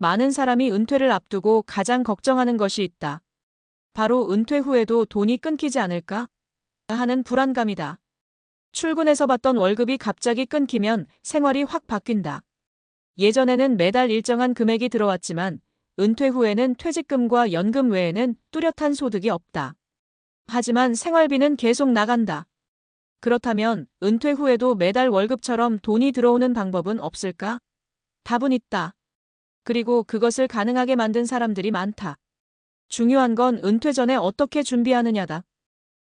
많은 사람이 은퇴를 앞두고 가장 걱정하는 것이 있다. 바로 은퇴 후에도 돈이 끊기지 않을까 하는 불안감이다. 출근해서 받던 월급이 갑자기 끊기면 생활이 확 바뀐다. 예전에는 매달 일정한 금액이 들어왔지만 은퇴 후에는 퇴직금과 연금 외에는 뚜렷한 소득이 없다. 하지만 생활비는 계속 나간다. 그렇다면 은퇴 후에도 매달 월급처럼 돈이 들어오는 방법은 없을까? 답은 있다. 그리고 그것을 가능하게 만든 사람들이 많다. 중요한 건 은퇴 전에 어떻게 준비하느냐다.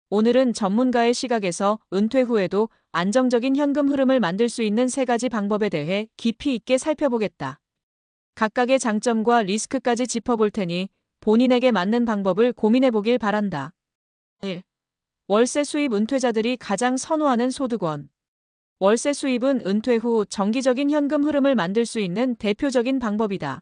오늘은 전문가의 시각에서 은퇴 후에도 안정적인 현금 흐름을 만들 수 있는 3가지 방법에 대해 깊이 있게 살펴보겠다. 각각의 장점과 리스크까지 짚어볼 테니 본인에게 맞는 방법을 고민해보길 바란다. 1. 월세 수입 은퇴자들이 가장 선호하는 소득원. 월세 수입은 은퇴 후 정기적인 현금 흐름을 만들 수 있는 대표적인 방법이다.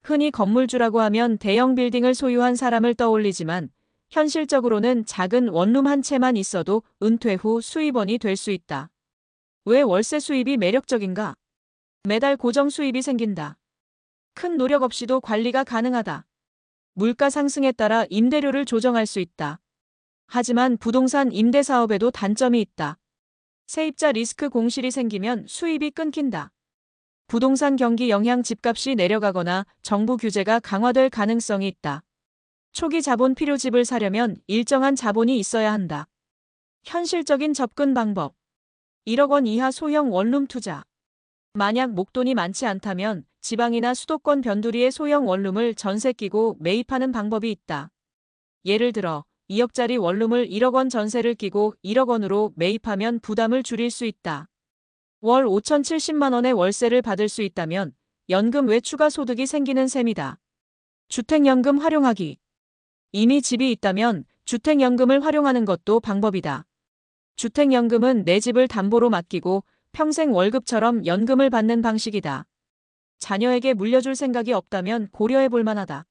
흔히 건물주라고 하면 대형 빌딩을 소유한 사람을 떠올리지만 현실적으로는 작은 원룸 한 채만 있어도 은퇴 후 수입원이 될 수 있다. 왜 월세 수입이 매력적인가? 매달 고정 수입이 생긴다. 큰 노력 없이도 관리가 가능하다. 물가 상승에 따라 임대료를 조정할 수 있다. 하지만 부동산 임대 사업에도 단점이 있다. 세입자 리스크 공실이 생기면 수입이 끊긴다. 부동산 경기 영향 집값이 내려가거나 정부 규제가 강화될 가능성이 있다. 초기 자본 필요 집을 사려면 일정한 자본이 있어야 한다. 현실적인 접근 방법. 1억 원 이하 소형 원룸 투자. 만약 목돈이 많지 않다면 지방이나 수도권 변두리의 소형 원룸을 전세 끼고 매입하는 방법이 있다. 예를 들어 2억짜리 원룸을 1억 원 전세를 끼고 1억 원으로 매입하면 부담을 줄일 수 있다. 월 5,070만 원의 월세를 받을 수 있다면 연금 외 추가 소득이 생기는 셈이다. 주택연금 활용하기. 이미 집이 있다면 주택연금을 활용하는 것도 방법이다. 주택연금은 내 집을 담보로 맡기고 평생 월급처럼 연금을 받는 방식이다. 자녀에게 물려줄 생각이 없다면 고려해 볼 만하다.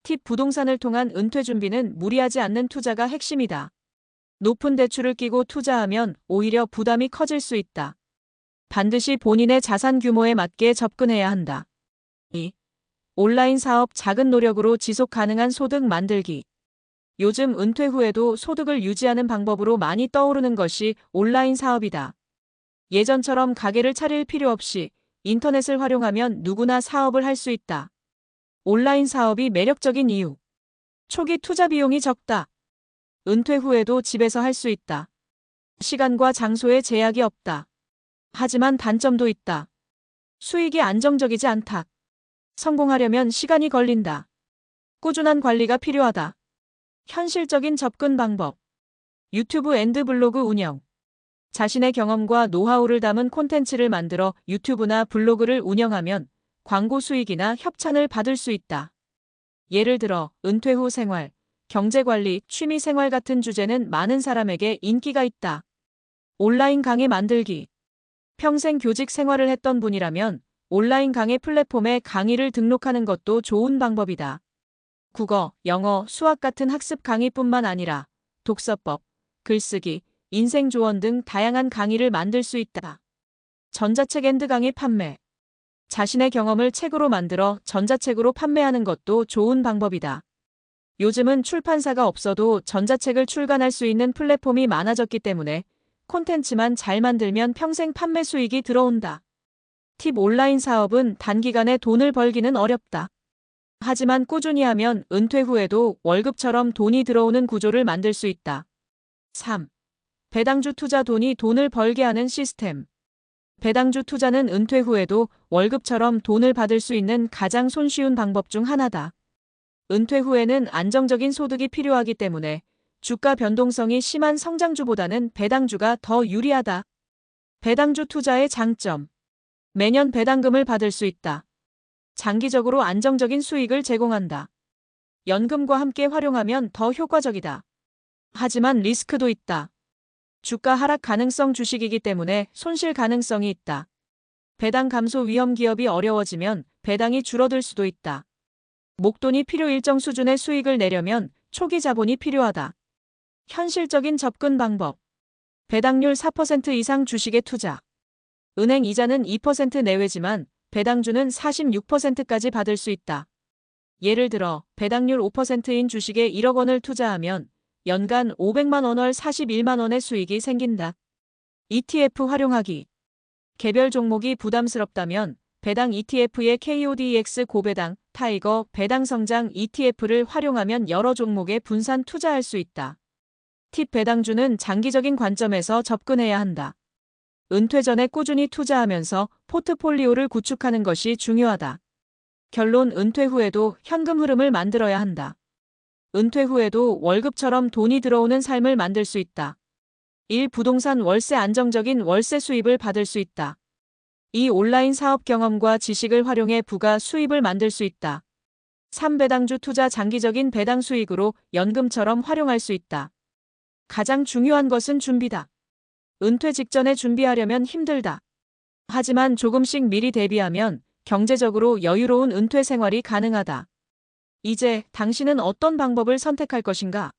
팁. 부동산을 통한 은퇴 준비는 무리하지 않는 투자가 핵심이다. 높은 대출을 끼고 투자하면 오히려 부담이 커질 수 있다. 반드시 본인의 자산 규모에 맞게 접근해야 한다. 2. 온라인 사업. 작은 노력으로 지속 가능한 소득 만들기. 요즘 은퇴 후에도 소득을 유지하는 방법으로 많이 떠오르는 것이 온라인 사업이다. 예전처럼 가게를 차릴 필요 없이 인터넷을 활용하면 누구나 사업을 할 수 있다. 온라인 사업이 매력적인 이유. 초기 투자 비용이 적다. 은퇴 후에도 집에서 할 수 있다. 시간과 장소에 제약이 없다. 하지만 단점도 있다. 수익이 안정적이지 않다. 성공하려면 시간이 걸린다. 꾸준한 관리가 필요하다. 현실적인 접근 방법. 유튜브 앤드 블로그 운영. 자신의 경험과 노하우를 담은 콘텐츠를 만들어 유튜브나 블로그를 운영하면 광고 수익이나 협찬을 받을 수 있다. 예를 들어 은퇴 후 생활, 경제관리, 취미생활 같은 주제는 많은 사람에게 인기가 있다. 온라인 강의 만들기. 평생 교직 생활을 했던 분이라면 온라인 강의 플랫폼에 강의를 등록하는 것도 좋은 방법이다. 국어, 영어, 수학 같은 학습 강의뿐만 아니라 독서법, 글쓰기, 인생 조언 등 다양한 강의를 만들 수 있다. 전자책 앤드 강의 판매. 자신의 경험을 책으로 만들어 전자책으로 판매하는 것도 좋은 방법이다. 요즘은 출판사가 없어도 전자책을 출간할 수 있는 플랫폼이 많아졌기 때문에 콘텐츠만 잘 만들면 평생 판매 수익이 들어온다. 팁. 온라인 사업은 단기간에 돈을 벌기는 어렵다. 하지만 꾸준히 하면 은퇴 후에도 월급처럼 돈이 들어오는 구조를 만들 수 있다. 3. 배당주 투자. 돈을 벌게 하는 시스템. 배당주 투자는 은퇴 후에도 월급처럼 돈을 받을 수 있는 가장 손쉬운 방법 중 하나다. 은퇴 후에는 안정적인 소득이 필요하기 때문에 주가 변동성이 심한 성장주보다는 배당주가 더 유리하다. 배당주 투자의 장점. 매년 배당금을 받을 수 있다. 장기적으로 안정적인 수익을 제공한다. 연금과 함께 활용하면 더 효과적이다. 하지만 리스크도 있다. 주가 하락 가능성. 주식이기 때문에 손실 가능성이 있다. 배당 감소 위험. 기업이 어려워지면 배당이 줄어들 수도 있다. 목돈이 필요. 일정 수준의 수익을 내려면 초기 자본이 필요하다. 현실적인 접근 방법. 배당률 4% 이상 주식에 투자. 은행 이자는 2% 내외지만 배당주는 46%까지 받을 수 있다. 예를 들어 배당률 5%인 주식에 1억 원을 투자하면 연간 500만 원 월 41만 원의 수익이 생긴다. ETF 활용하기. 개별 종목이 부담스럽다면 배당 ETF의 KODX 고배당, 타이거, 배당 성장 ETF를 활용하면 여러 종목에 분산 투자할 수 있다. 팁 배당주는 장기적인 관점에서 접근해야 한다. 은퇴 전에 꾸준히 투자하면서 포트폴리오를 구축하는 것이 중요하다. 결론 은퇴 후에도 현금 흐름을 만들어야 한다. 은퇴 후에도 월급처럼 돈이 들어오는 삶을 만들 수 있다. 1. 부동산 월세 안정적인 월세 수입을 받을 수 있다. 2. 온라인 사업 경험과 지식을 활용해 부가 수입을 만들 수 있다. 3. 배당주 투자 장기적인 배당 수익으로 연금처럼 활용할 수 있다. 가장 중요한 것은 준비다. 은퇴 직전에 준비하려면 힘들다. 하지만 조금씩 미리 대비하면 경제적으로 여유로운 은퇴 생활이 가능하다. 이제 당신은 어떤 방법을 선택할 것인가?